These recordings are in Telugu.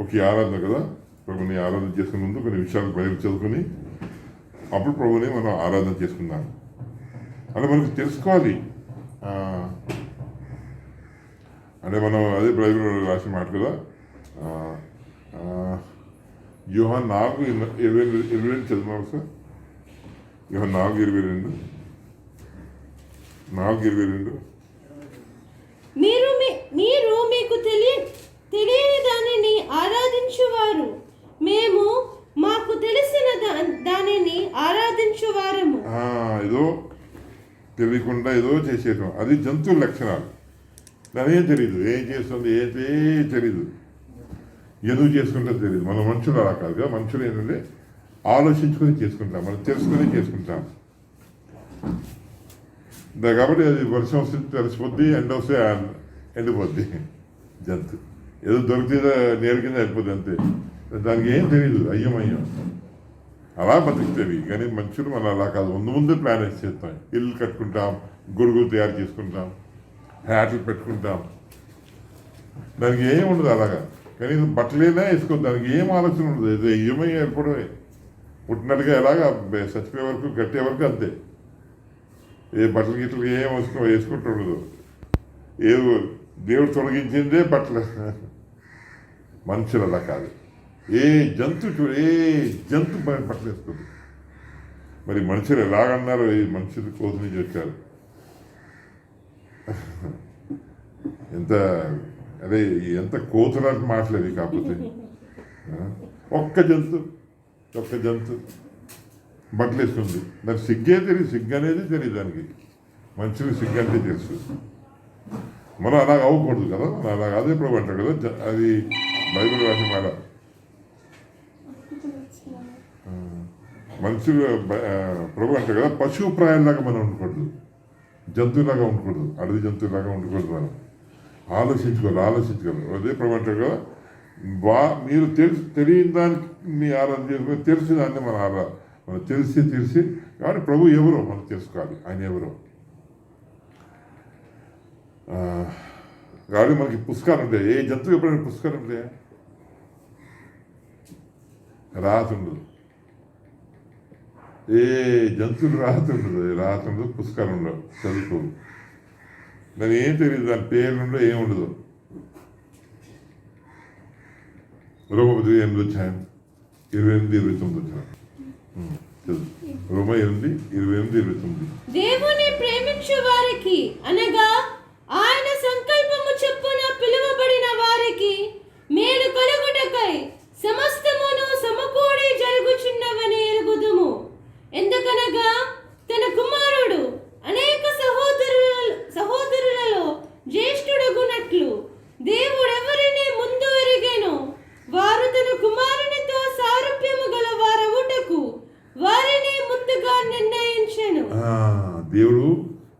ఒక ఆరాధన కదా, ప్రభుని ఆరాధన చేసుకునే ముందు కొన్ని విషయాలు బయలు చదువుకొని అప్పుడు ప్రభుని మనం ఆరాధన చేసుకుందాం. అంటే మనకు తెలుసుకోవాలి. అంటే మనం అదే బైబిల్లో రాసిన మాట కదా, యోహాను 4:22 చదివారు సార్. యోహాను 4:22 మీరు మీకు తెలియని దానిని ఆరాధించువారు, మేము మాకు తెలిసిన దానిని ఆరాధించువారము. ఏదో తెలియకుండా ఏదో చేసేయటం, అది జంతువుల లక్షణాలు. దాని ఏం తెలియదు, ఏం చేస్తుంది ఏ తెలీదు, ఎందుకు చేసుకుంటే తెలియదు. మన మనుషులు అలా కాదు కదా. మనుషులు ఏంటంటే ఆలోచించుకొని చేసుకుంటాం, మనం తెలుసుకొని చేసుకుంటాం. కాబట్టి అది వర్షం వస్తే తెలిసిపోద్ది, ఎండ వస్తే ఎండిపోద్ది. జంతు ఏదో దొరికితే నేల కింద వెళ్ళిపోద్ది అంతే. దానికి ఏం తెలియదు, అయ్యం అలా బతుకుతుంది. కానీ మనుషులు మనం అలా కాదు, ముందే ప్లాన్ వేసి చేస్తాం. ఇల్లు కట్టుకుంటాం, గొడుగులు తయారు చేసుకుంటాం, హ్యాట్లు పెట్టుకుంటాం. దానికి ఏం ఉండదు అలాగా. కానీ బట్టలైనా వేసుకోవద్దు, దానికి ఏం ఆలోచన ఉండదు. ఇది అయ్యమై వెళ్ళిపోవడమే. పుట్టినట్టుగా ఎలాగా చచ్చిపోయే వరకు కట్టే వరకు అంతే. ఏ బట్టలు గిట్టలు ఏం వేసుకుంటూ ఉండదు. ఏదో దేవుడు తొలగించిందే బట్టలు. మనుషులు అలా కాదు. ఏ జంతు బట్టలు వేసుకోదు. మరి మనుషులు ఎలాగన్నారు, ఈ మనుషులు కోతి నుంచి వచ్చారు. ఎంత కోతులాంటి మాటలేదు. కాకపోతే ఒక్క జంతు బట్టలు వేసుకుంది. దానికి సిగ్గే తెలియదు, సిగ్గు అనేది తెలియదు దానికి. మనుషులకు సిగ్గు అంటే తెలుసు. మనం అలాగ అవ్వకూడదు కదా. మనం అలాగ అదే ప్రభు అంటారు కదా, అది బైబిల్ రాసిన మాట. మనుషులు ప్రభు అంటారు కదా, పశువు ప్రాయంలాగా మనం ఉండకూడదు, జంతువులాగా ఉండకూడదు, అడవి జంతువులాగా ఉండకూడదు. మనం ఆలోచించుకోవాలి. అదే ప్రభు అంటారు కదా, మీరు తెలియని దానికి మీ ఆరాధన చేసుకుని తెలిసిన దాన్ని మనం తెలిసి కాబట్టి ప్రభు ఎవరో మనం తెలుసుకోవాలి, ఆయన ఎవరో. కాబట్టి మనకి పుస్తకాలు ఉంటాయి. ఏ జంతువు ఎప్పుడైనా పుస్తకాలు ఉంటాయా? రాత ఉండదు. ఏ జంతువులు రాత ఉండదు, పుస్తకాలు ఉండవు, చదువుకోవు. దాని ఏం తెలియదు, దాని పేర్లు ఉండవు, ఏం ఉండదు. రోమపత్రిక 8:28 28-29 రోమ 8:28-29. దేవుని ప్రేమించు వారికి అనగా ఆయన సంకల్పము చొప్పున పిలువబడిన వారికి మేలు కలుగుటకై సమస్తమును సమకూడి జరుగుచున్నవని ఎరుగుదుము. ఎందుకనగా తన కుమారుడు అనేక సహోదరులలో జ్యేష్ఠుడగునట్లు దేవుడెవరిని ముందు ఎరిగెనో వారు తన కుమారునితో సారూప్యము గల వారవుటకు వారిని ముందుగా నిర్ణయించెను. దేవుడు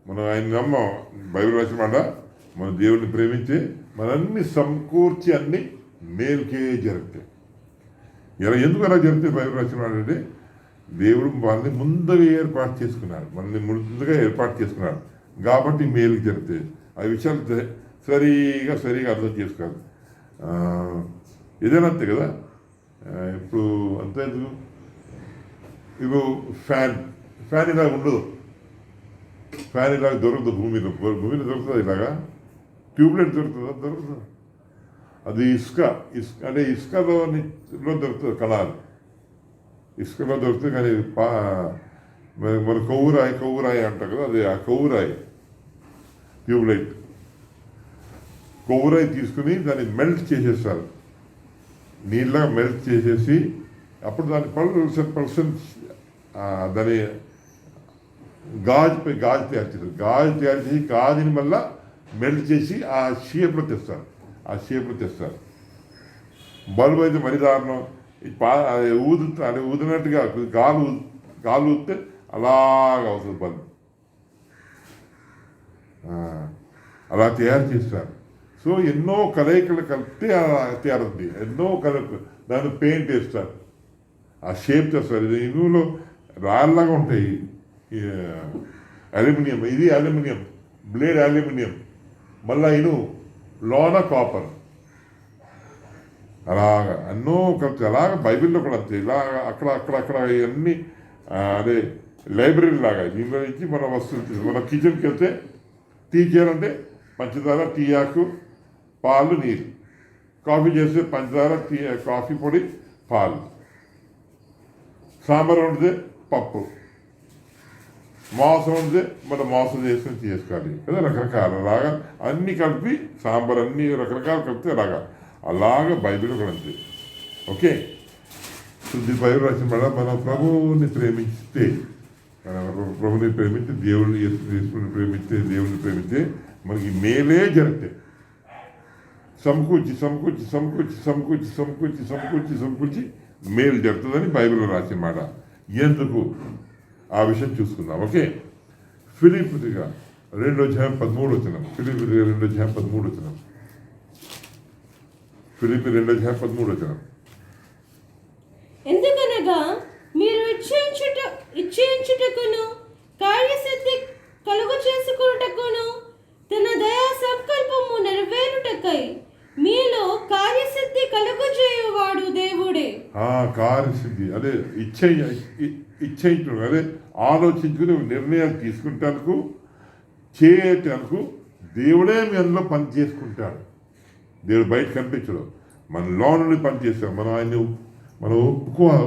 మనం ఆయన నమ్మం. బైబిల్ రాసిన మాట, మన దేవుడిని ప్రేమించి మనన్ని సమకూర్చి అన్ని మేలుకే జరుగుతాయి. ఎందుకు అలా జరుగుతాయి? బైబిల్ రాసిన మాట అంటే దేవుడు వాళ్ళని ముందుగా ఏర్పాటు చేసుకున్నాడు, కాబట్టి మేలుకి జరుగుతాయి. ఆ విషయాలు సరిగా అర్థం చేసుకోవాలి. ఏదైనా అంతే కదా. ఇప్పుడు అంతే ఎందుకు, ఇప్పుడు ఫ్యాన్ ఇలాగ ఉండదు. ఫ్యాన్ ఇలాగ దొరకదు భూమిలో దొరుకుతుంది. ఇలాగా ట్యూబ్లైట్ దొరుకుతుంది. అది ఇసుక అంటే ఇసుకలో దొరుకుతుంది కణాలు. ఇసుకలో దొరుకుతుంది. కానీ మన కొవ్వురాయి అంటారు కదా, అది ఆ కొవ్వురాయి ట్యూబ్లైట్. కొవ్వురాయి తీసుకుని దాన్ని మెల్ట్ చేసేస్తారు, నీళ్ళగా మెల్ట్ చేసేసి అప్పుడు దాని పర్సన్ దాని గాజు తయారు చేస్తారు. గాజు తయారు చేసి గాజుని మళ్ళా మెల్ట్ చేసి ఆ షేప్లో తెస్తారు. బల్బు అయితే మరి దారుణం. ఊదినట్టుగా గాలు ఊదితే అలాగా అవుతుంది బల్బు. అలా తయారు చేస్తారు. సో ఎన్నో కలయికలు కలిపితే తయారవుతుంది. ఎన్నో కలయికలు, దాన్ని పెయింట్ వేస్తారు, ఆ షేప్ చేస్తారు. ఇది ఇనువులో రాళ్ళలాగా ఉంటాయి. అల్యూమినియం, ఇది అల్యూమినియం, బ్లేడ్ అల్యూమినియం, మళ్ళా ఇనువు, లోన కాపర్. అలాగా ఎన్నో కలిసి అలాగ బైబిల్లో కూడా అంతే ఇలాగ అక్కడ ఇవన్నీ అదే లైబ్రరీ లాగా దీనిలో నుంచి మన వస్తువులు మన కిచెన్కి వెళ్తే టీ చేయాలంటే పంచదార, టీ ఆకు, పాలు, నీరు. కాఫీ చేస్తే పంచదార, టీ, కాఫీ పొడి, పాలు. సాంబార్ వండితే పప్పు, మాంసం వండితే మన మాంసం చేసుకొని చేసుకోవాలి కదా, రకరకాల అలాగా అన్నీ కలిపి సాంబార్ అన్నీ రకరకాలు కలిపితే అలాగా బైబిల్ కూడా అంతే. ఓకే, శుద్ధి బైబిల్ రాసిన మన ప్రభువుని ప్రేమిస్తే, ప్రభుని ప్రేమిస్తే, దేవుడిని యేసుని ప్రేమిస్తే, దేవుడిని ప్రేమిస్తే మనకి మేలే జరుగుతాయి. సమకూర్చి మేలు జరుగుతుందని బైబిల్లో రాసిన మాట. ఎందుకు ఆ విషయం చూసుకుందాం. ఓకే, ఫిలిప్పీయులకు 2:13 ఫిలిప్పీయులకు 2:13 ఫిలిప్పీ 2:13 ఎందుకనగా మీరు ఇచ్చేయించుటకును కార్యసిద్ధి కలుగు చేసుకున్నటకును తన దయా సంకల్పము నెరవేరుటకై మీలో కార్యసిద్ధి కలుగు చేయువాడు దేవుడే. కార్యసిద్ధి అదే ఇచ్చేయించడం, అదే ఆలోచించుకుని నిర్ణయాలు తీసుకుంటానికి చేయటానికి దేవుడే మీ అందులో పని చేసుకుంటాడు. దేవుడు బయట కనిపించడం, మన లోనుండి పని చేస్తాడు. మనం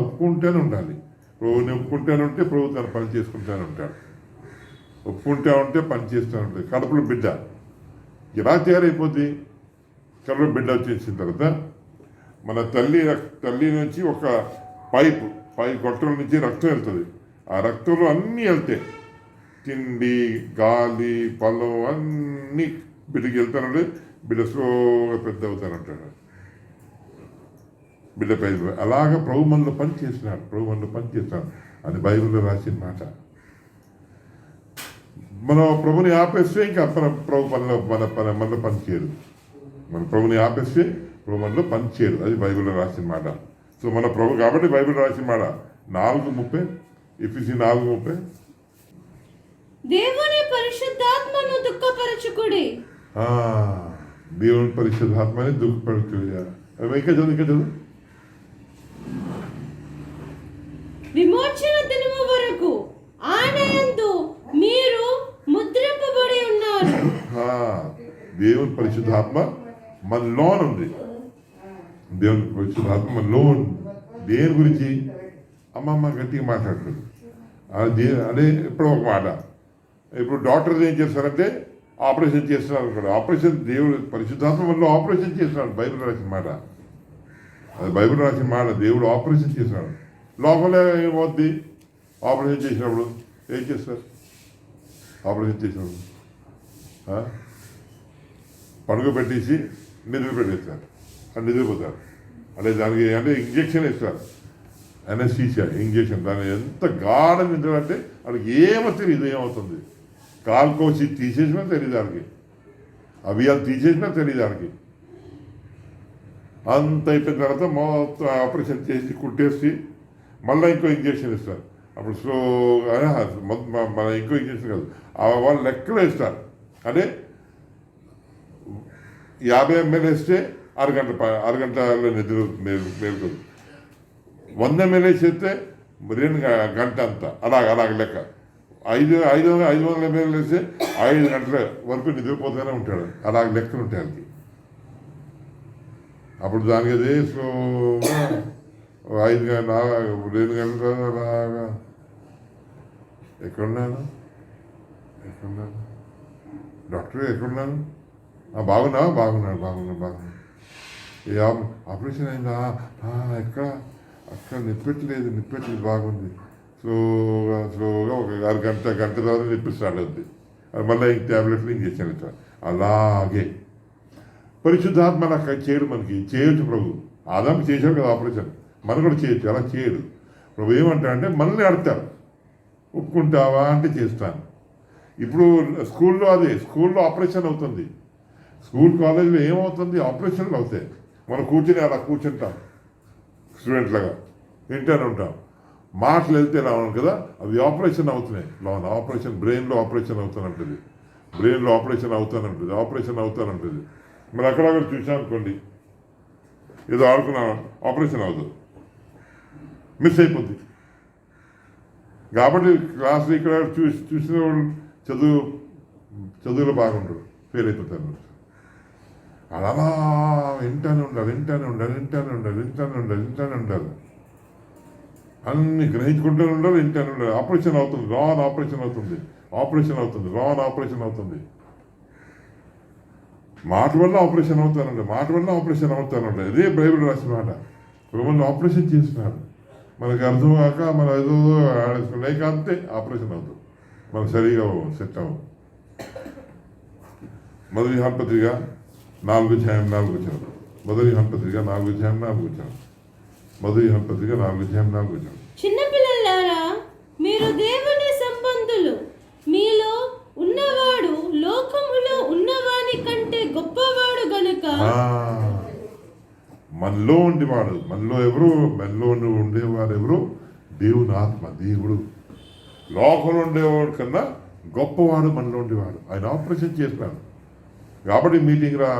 ఒప్పుకుంటూనే ఉండాలి. ప్రభుని ఒప్పుకుంటూనే ఉంటే ప్రభు తన పని చేసుకుంటూనే ఉంటాడు. ఒప్పుకుంటా ఉంటే పని చేస్తూ ఉంటుంది. కడుపులో బిడ్డ ఎలా తయారైపోద్ది? కడుపులో బిడ్డ వచ్చేసిన తర్వాత మన తల్లి నుంచి ఒక పై గొట్టల నుంచి రక్తం వెళ్తుంది. ఆ రక్తంలో అన్నీ వెళ్తాయి, తిండి, గాలి, పొలం అన్నీ బిడ్డకి వెళ్తానంటే బిడ్డ స్లోగా పెద్ద అవుతానంటాడు. బిడ్డ పై అలాగా ప్రభు మనలో పని చేస్తున్నాడు అని బైబిల్లో రాసిన మాట. మనం ప్రభుని ఆపేస్తే ఇంకా ప్రభు మనలో పని చేయడు. మన ప్రభుని ఆపేస్తే ప్రభు మనలో పని చేయడు. అది బైబిల్లో రాసిన మాట. సో మన ప్రభు కాబట్టి బైబిల్ రాసిన మాట 4:30 ఎఫెసీ 4:30 దేవుని పరిశుద్ధాత్మను దుఃఖపరచుకుడి. దేవుని పరిశుద్ధాత్మని దుఃఖపరచుకుడి. ఇంకా చదువు విమోచన దినము వరకు ఆయన యందు మీరు ముద్రింపబడి ఉన్నారు. దేవుని పరిశుద్ధాత్మ మనలోన్ ఉంది. దేవుని పరిశుద్ధాత్మ మనలోన్. దేని గురించి అమ్మమ్మ గట్టిగా మాట్లాడుతుంది. అదే ఇప్పుడు ఒక మాట. ఇప్పుడు డాక్టర్స్ ఏం చేస్తారంటే ఆపరేషన్ చేస్తున్నారు అనుకోండి. ఆపరేషన్ దేవుడు పరిశుద్ధాత్మ మనలో ఆపరేషన్ చేస్తున్నాడు. బైబిల్ రాసిన మాట, అది బైబిల్ రాసిన మాట. దేవుడు ఆపరేషన్ చేస్తున్నాడు. లోపల ఏమవుద్ది? ఆపరేషన్ చేసినప్పుడు ఏం చేస్తారు? ఆపరేషన్ చేసినప్పుడు పడుకోబెట్టేసి నిద్ర పెట్టేస్తారు. అది నిద్రపోతారు. దానికి ఇంజక్షన్ ఇస్తారు, అనస్థీసియా ఇంజక్షన్. దాని ఎంత గాఢ నిద్ర అంటే వాళ్ళకి ఏమో తెలియదు ఏమవుతుంది. కాలు కోసి తీసేసినా తెలియదు వాళ్ళకి, అవియాలు తీసేసినా తెలియదు వాళ్ళకి. అంత అయిపోయిన తర్వాత మొత్తం ఆపరేషన్ చేసి కుట్టేసి మళ్ళీ ఇంకో ఇంజక్షన్ ఇస్తారు. అప్పుడు స్లోగా మన ఇంకో ఇంజక్షన్ కాదు, వాళ్ళు లెక్కలు వేస్తారు. అంటే 50 ml వేస్తే అరగంటలో నిద్ర మేలుకోదు. 100 ml వేస్తే 2 గంట అంతా అలాగ లెక్క. 500 ml వేస్తే 5 గంటల వరకు నిద్రపోతూనే ఉంటాడు. అలాగ లెక్కలు ఉంటాయి వాళ్ళకి. అప్పుడు దానికి అదే స్లోగా 2 గంటల అలాగా. ఎక్కడున్నాను డాక్టర్? ఎక్కడున్నాను? బాగున్నాడు. ఆపరేషన్ అయిందా? ఎక్కడ? అక్కడ నిప్పెట్టలేదు, బాగుంది. స్లోగా ఒక గంట తర్వాత నిప్పి స్టార్ట్ అవుతుంది. మళ్ళీ ట్యాబ్లెట్లు ఇంజక్షన్ ఇస్తారు. అలాగే పరిశుద్ధాత్మ అలా చేయడు. మనకి చేయొచ్చు ప్రభు. ఆదాము చేశాడు కదా ఆపరేషన్, మనం కూడా చేయొచ్చు. అలా చేయడు ప్రభు. ఏమంటాడంటే మనల్ని అడతాడు, ఒప్పుకుంటావా అంటే చేస్తాను. ఇప్పుడు స్కూల్లో ఆపరేషన్ అవుతుంది. స్కూల్ కాలేజీలో ఏమవుతుంది? ఆపరేషన్లు అవుతాయి. మనం అలా కూర్చుంటాం స్టూడెంట్లాగా, వింటూనే ఉంటాం. మాటలు వెళ్తే ఎలా ఉన్నాం కదా, అవి ఆపరేషన్ అవుతున్నాయి. ఆపరేషన్ బ్రెయిన్లో ఆపరేషన్ అవుతానంటుంది. ఆపరేషన్ అవుతానంటుంది. మరి అక్కడక్కడ చూసాం అనుకోండి, ఏదో ఆడుకున్నా ఆపరేషన్ అవ్వదు, మిస్ అయిపోద్ది. కాబట్టి క్లాసులు ఇక్కడ చూసిన వాళ్ళు చదువులో బాగుంటారు, ఫెయిల్ అయిపోతారు. అలా వింటానే ఉండాలి. అన్ని గ్రహించుకుంటూనే ఉండాలి, వింటానే ఉండాలి. ఆపరేషన్ అవుతుంది, రాన్ ఆపరేషన్ అవుతుంది. మాట వల్ల ఆపరేషన్ అవుతానండి. అదే బైబిల్ రాసిన మాట. ప్రభుత్వం ఆపరేషన్ చేస్తున్నారు, మనకు అర్థం కాక మనం ఏదో లేక అంతే ఆపరేషన్ అవుతుంది, మనం సరిగా సెట్ అవ్వం. మొదటి యోహాను పత్రిక 4:4 చిన్నపిల్లలారా, మీరు దేవుని సంబంధులు, మీలో ఉన్నవాడు లోకములో ఉన్నవాని కంటే గొప్పవాడు గనుక. మనలో ఉండేవాడు, మనలో ఉండేవాడు ఎవరు? దేవుని ఆత్మ, దేవుడు. లోకంలో ఉండేవాడు కన్నా గొప్పవాడు మనలో ఉండేవాడు. ఆయన ఆపరేషన్ చేస్తున్నాడు. కాబట్టి మీటింగ్ రా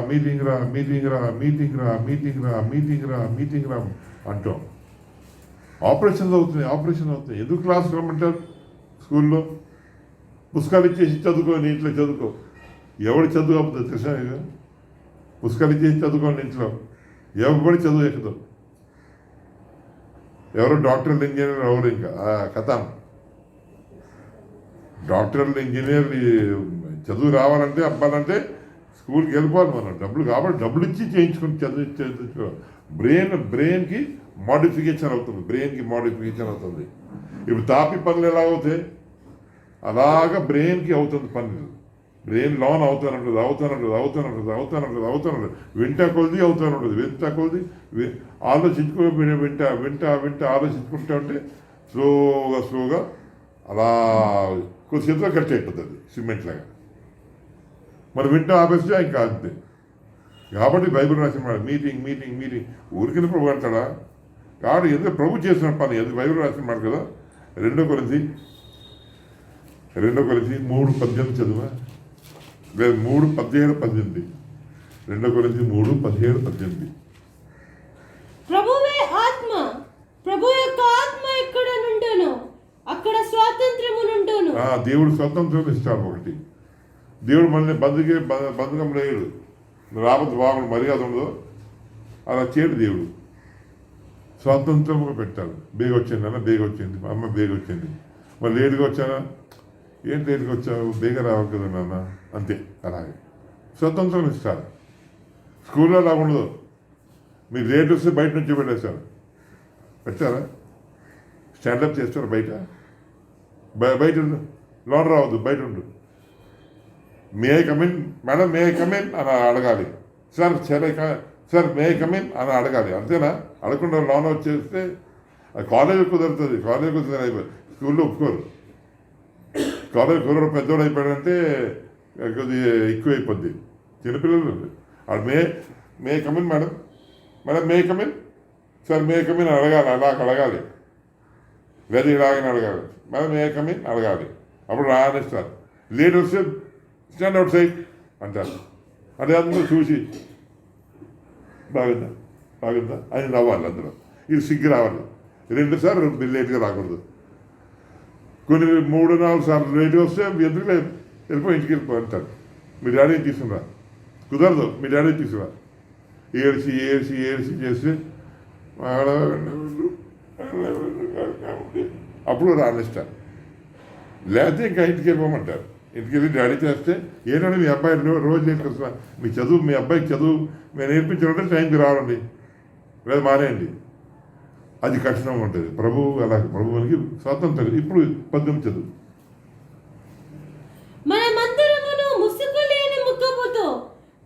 అంటాం. ఆపరేషన్ అవుతుంది. ఎందుకు క్లాస్ రమ్మంటారు? స్కూల్లో పుస్తకాలు ఇచ్చేసి చదువుకో, ఇంట్లో చదువుకో. ఎవడు చదువు అవుతుంది తెలుసా? ఇక పుస్తకాలు ఇచ్చేసి చదువుకోండి ఇంట్లో, ఎవరి చదువు ఎక్కదు. ఎవరు డాక్టర్లు, ఇంజనీర్ ఎవరు ఇంకా కథ. డాక్టర్లు, ఇంజనీర్ చదువు రావాలంటే అబ్బాలంటే స్కూల్కి వెళ్ళిపోవాలి మనం. డబ్బులు ఇచ్చి చేయించుకుని చదువు. బ్రెయిన్కి మోడిఫికేషన్ అవుతుంది. ఇప్పుడు తాపి పనులు ఎలా అవుతాయి, అలాగా బ్రెయిన్కి అవుతుంది పనులు. బ్రెయిన్ లోన్ అవుతానంటుంది. వింటా కొద్ది ఆలోచించుకుంటా ఉంటే స్లోగా అలా కొద్దిసేపులో కట్ అయిపోతుంది సిమెంట్ లాగా. మరి వింటా ఆపేస్తే ఇంకా అంతే. కాబట్టి బైబిల్ రాసిన మాట మీటింగ్ ఊరికి ప్రభు అంటాడా? కాబట్టి ఎందుకు ప్రభు చేసిన పని ఎందుకు బైబిల్ రాసిన మాట కదా. 2 కొరింథీ 3:18 చదువా? లేదు 3:17-18. 2 కొరింథీ 3:17-18. ప్రభువే ఆత్మ, ప్రభు యొక్క ఆత్మ ఎక్కడ నుండును అక్కడ స్వాతంత్రము నుండును. దేవుడు స్వాతంత్రం ఇస్తాడు. ఒకటి, దేవుడు మనల్ని బంధకం లేడు. రాబోతు బాగుండు మర్యాద ఉండదు అలా చేయడు. దేవుడు స్వాతంత్రంగా పెట్టాడు. బేగ వచ్చింది మా అమ్మ బేగ వచ్చింది. మరి లేటుగా వచ్చానా? ఏంటి లేటుగా వచ్చావు? బేగ రావాలి కదా నాన్న, అంతే. అలాగే స్వతంత్రం ఇస్తారు. స్కూల్లో అలా ఉండదు. మీరు లేట్ వస్తే బయట నుంచి పెట్టారా? స్టాండప్ చేస్తారు బయట ఉండు, లోన్ రావద్దు, బయట ఉండు. May I come in madam, may I come in అని అడగాలి. సార్ మే ఐ కమిన్ అని అడగాలి. అంతేనా? అడగకుండా లోన్ వచ్చేస్తే కాలేజీ కుదురుతుంది. అయిపోయి స్కూల్లో ఒప్పుకోరు. కాలేజ్ పెద్దోడు అయిపోయాడంటే కొద్దిగా ఎక్కువ అయిపోద్ది. చిన్నపిల్లలు may come in madam may come in sir may come in అడగాలి. అడగాలి. వెరీ ఇలాగని అడగాలి. మేడం మే కమిన్ అడగాలి. అప్పుడు రానిస్తారు. లేట్ వస్తే స్టాండ్ అవుట్ సైడ్ అంటారు. అంటే అందరూ చూసి బాగుందా అని నవ్వాలి. అందులో ఇది సిగ్గు రావాలి. 2 సార్లు లేట్గా రాకూడదు. కొన్ని 3-4 సార్లు లేట్గా వస్తే ఎందుకు ఇంటికి వెళ్ళిపో అంటారు. మీ డాడీని తీసుకురా, కుదరదు. మీ డాడీని తీసుకురా. ఏడ్చి చేస్తే అప్పుడు రానిస్తారు. లేకపోతే ఇంకా ఇంటికి వెళ్ళిపోమంటారు. ఇంటికి వెళ్ళి డాడీ చేస్తే ఏంటంటే మీ అబ్బాయి రోజు నేర్చుకొస్తున్నా, మీ అబ్బాయికి చదువు మేము నేర్పించాలంటే టైంకి రావాలండి, లేదా మానేయండి. అది కఠినంగా ఉంటుంది. ప్రభువునికి స్వాతంత్రం. ఇప్పుడు 18 చదువు. మనమందరమును ముసుగు లేని ముఖముతో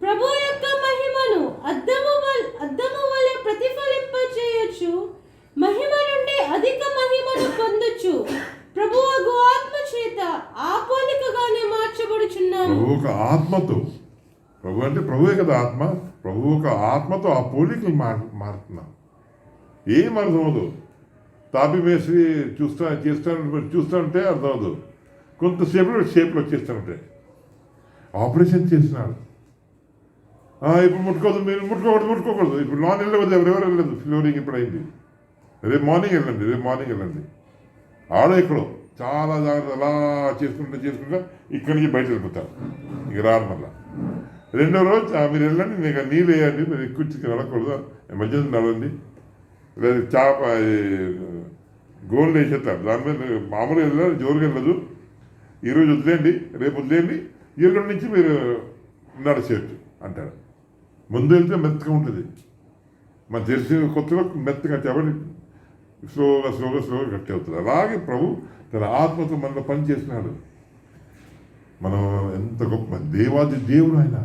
ప్రభు యొక్క మహిమను అద్దము వలె ప్రతిఫలింపచేయొచ్చు. మహిమ నుండి అధిక మహిమను పొందొచ్చు. ప్రభువు ఆత్మ చేత ఆ పోలికగానే మార్చబడుచున్నాము. ప్రభు ఒక ఆత్మతో, ప్రభు అంటే ప్రభువే కదా ఆత్మ. ప్రభు ఒక ఆత్మతో ఆ పోలికలు మారుతున్నాం. ఏం అర్థమవుదు. తాపి వేసి చూస్తానంటే అర్థమవుదు. కొంతసేపులో షేప్లో వచ్చేస్తానంటే ఆపరేషన్ చేసినాడు. ఇప్పుడు ముట్టుకోదు, మీరు ముట్టుకోకూడదు. ఇప్పుడు నాన్ వెళ్ళవద్దు, ఎవరెవరు వెళ్ళదు, ఫ్లోరింగ్ ఇప్పుడు అయింది. రేపు మార్నింగ్ వెళ్ళండి. ఆడో ఎక్కడో చాలా జాగ్రత్త అలా చేసుకుంటా ఇక్కడి నుంచి బయట వెళ్ళిపోతారు, ఇక రారు మళ్ళా. రెండో రోజు మీరు వెళ్ళండి, మీకు నీళ్ళు వేయండి, మీరు ఎక్కువ చికెన్ వెళ్ళకూడదు, మధ్యాహ్నం నడవండి, లేదా చేప గోల్డ్ వేసేస్తారు. దాని మీద మామూలుగా వెళ్ళాలి, జోరుగా వెళ్ళదు. ఈరోజు వదిలేయండి, రేపు వదిలేయండి, ఎల్లుండి నుంచి మీరు నడిచేయచ్చు అంటాడు. ముందు వెళ్తే మెత్తగా ఉంటుంది, మన తెలిసి కొత్తలో మెత్తగా కాబట్టి స్లోగా గట్టి అవుతుంది. అలాగే ప్రభు తన ఆత్మతో మనలో పని చేసినాడు. మనం ఎంత గొప్ప దేవాది దేవుడు ఆయన.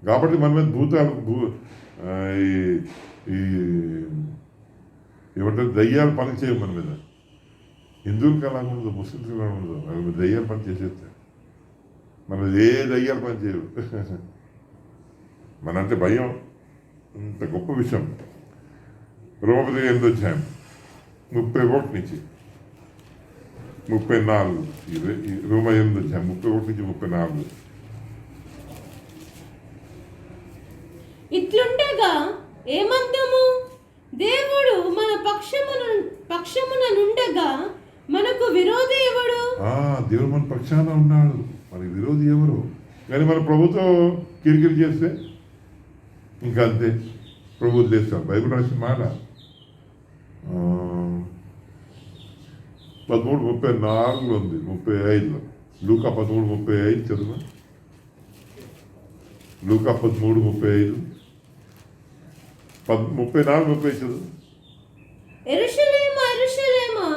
కాబట్టి మన మీద భూతాలు ఈ ఏమంటారు దయ్యాలు పని చేయవు మన మీద. హిందువులకి అలా ఉండదు, ముస్లింస్కి అలా ఉండదు. మన మీద దయ్యాలు పని చేసేస్తారు, మన మీద ఏ దయ్యాలు పని చేయవు. మనంటే భయం అంత గొప్ప విషయం. రోమపత్రిక 8వ అధ్యాయం 31 నుంచి 34. రోమ 8వ అధ్యాయం 31 నుంచి 34. ఇట్లుండగా ఏమందము? దేవుడు మన పక్షమున నుండగా మనకు విరోధి ఎవడు? దేవుడు మన పక్షాన ఉన్నాడు, మన విరోధి ఎవరు? కానీ మన ప్రభుతో కిరికిరి చేస్తే ఇంకా అంతే, ప్రభు చేస్తాం. బైబిల్ రాసిన మాట 13:34 ఉంది, 35లో. లూకా 13:35 చదువు. లూకా 13:35, 34:35 చదువు. యెరూషలేమా,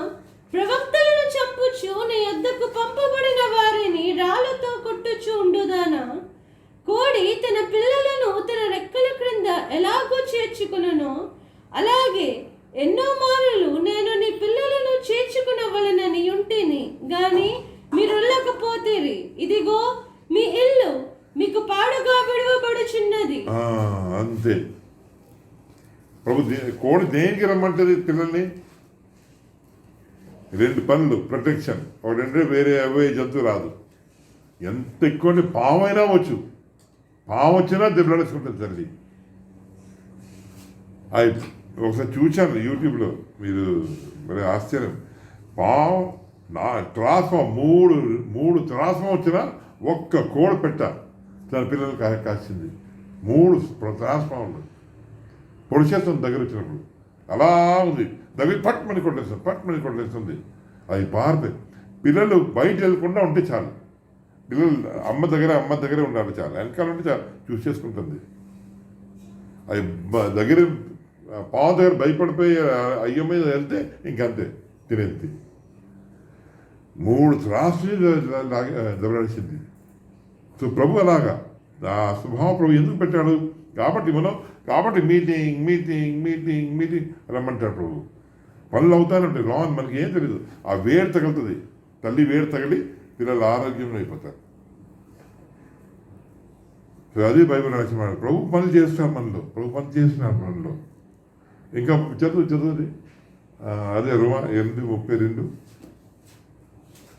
ప్రవక్తలను చంపుచు నీ యొద్దకు పంపబడిన వారిని రాళ్లతో కొట్టుచు ఉండుదానా? కోడి తన పిల్లలను తన రెక్కల క్రింద ఎలాగో చేర్చుకునో అలాగే ఎన్నో మారులు నేను నీ పిల్లలను చేర్చుకునవలనని ఉంటిని గాని మీరుల్లకపోతేరి. ఇదిగో మీ ఇల్లు మీకు పాడుగా విడువబడుచున్నది. అంతే. ప్రభు కోడి దేనికి రమ్మంటది పిల్లల్ని? 2 పనులు, ప్రొటెక్షన్. ఒకటంటే వేరే అవే జంతువు రాదు. ఎంత ఎక్కువ పామైనా వచ్చు, పాము వచ్చినా దెబ్బలాడేసుకుంటుంది తల్లి. ఒకసారి చూశాను యూట్యూబ్లో, మీరు మరి ఆశ్చర్యం. పాము త్రాసం మూడు త్రాసం వచ్చినా ఒక్క కోడి పెట్ట తన పిల్లలు కాసింది. 3 త్రాసపాములు పొడిచేస్తుంది దగ్గర వచ్చినప్పుడు. అలా ఉంది, దగ్గర పట్టుమని కొట్టేస్తుంది. అది పారితే పిల్లలు బయట వెళ్ళకుండా ఉంటే చాలు, పిల్లలు అమ్మ దగ్గరే ఉండాలి చాలు, వెనకాల ఉంటే చాలు, చూసేసుకుంటుంది. అది దగ్గర పావు దగ్గర భయపడిపోయి అయ్య మీద వెళ్తే ఇంకంతే తినేది. 3 త్రాసులు దెబ్బలాడిసింది. సో ప్రభు అలాగా ఆ స్వభావం ప్రభు ఎందుకు పెట్టాడు? కాబట్టి మీటింగ్ రమ్మంటాడు ప్రభు. పనులు అవుతానే ఉంటాయి, లాన్ మనకి ఏం తెలియదు. ఆ వేడి తగులుతుంది, తల్లి వేడి తగిలి పిల్లలు ఆరోగ్యంలో అయిపోతారు. సో అది బైబిల్ రాసిన ప్రభు పనులు చేస్తున్నారు మనలో, ప్రభు పని చేస్తున్నారు మనలో. ఇంకా చదువుది అదే రోమా 8:32.